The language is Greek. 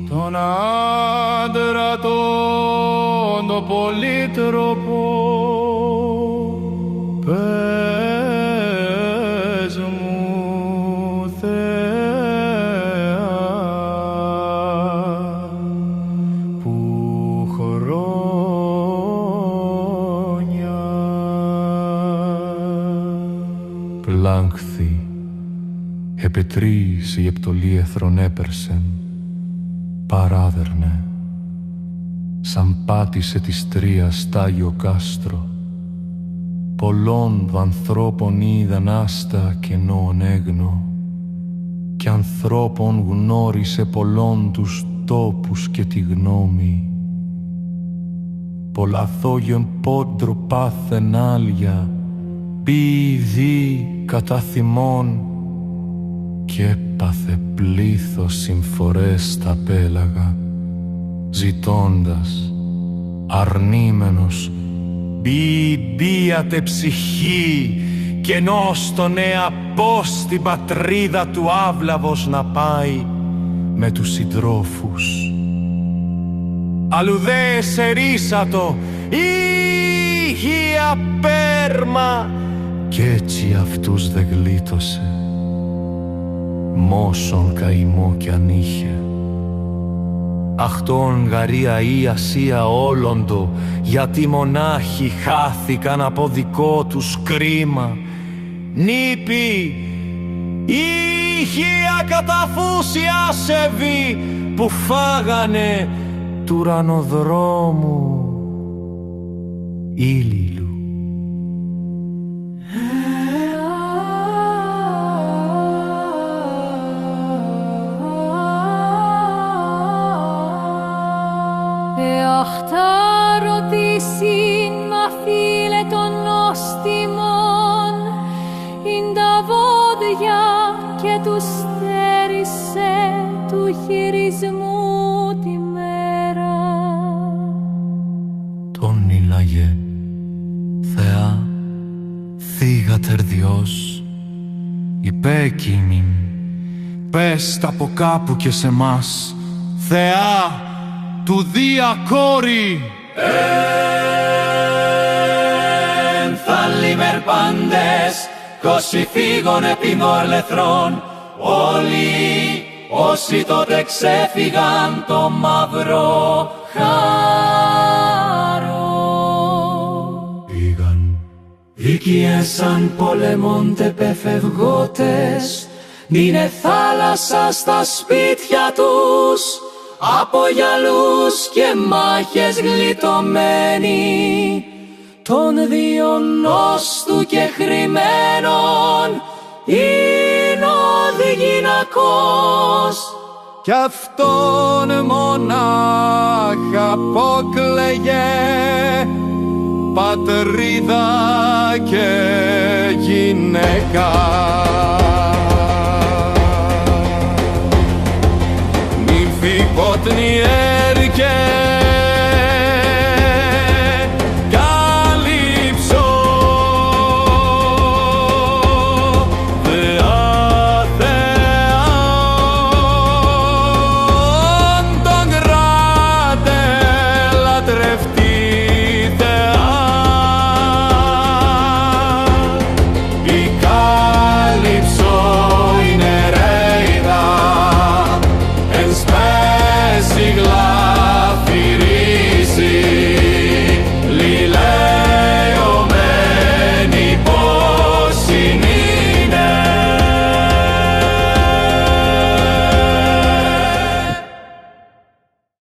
Τον άντρα τον το πολύτροπο, πες μου Θεά, που χρόνια πλάνχθη επετρείς η επτολή εθρον έπερσεν, παράδερνε, σαν πάτησε της τρίας στάγιο κάστρο, πολλών ανθρώπων είδαν άστα κενόν έγνο, κι ανθρώπων γνώρισε πολλών τους τόπους και τη γνώμη. Πολλαθόγιον πόντρο πάθεν άλια, ποιηδή κατά θυμών, κι έπαθε πλήθος συμφορές στα πέλαγα, ζητώντας αρνήμενος μπίατε ψυχή και νόστον πώς την πατρίδα του άβλαβος να πάει με τους συντρόφους. Αλλουδέ ερίσατο ήγια πέρμα, κι έτσι αυτούς δε γλίτωσε, μόσον καημό κι αν είχε. Αχτόν γαρία ή ασία όλοντο, γιατί μονάχοι χάθηκαν από δικό τους κρίμα. Νήπη, ήγια καταφούσια σεβή, που φάγανε του ουρανοδρόμου ήλιλου. Ρωτήσιν μα φίλε των νόστιμων, ειν τα βόδια και του στέρισε του χειρισμού τη μέρα. Τον μίλαγε, Θεά, θύγατερ Διός, υπέκειμην, πες τα από κάπου και σε μας, Θεά, του Δία κόρη. Ενθαλήμερ πάντες, κόσοι φύγων επί μορλεθρών, όλοι όσοι τότε ξέφυγαν το μαύρο χάρο. Πήγαν Βίκιεσαν πολεμώντε πεφευγότες, μείνε θάλασσα στα σπίτια τους, από γυαλούς και μάχες γλιτωμένοι, των δύο νόστου και χρημένων είναι ο διγυνακός. κι αυτόν μονάχα απόκλαιγε πατρίδα και γυναίκα.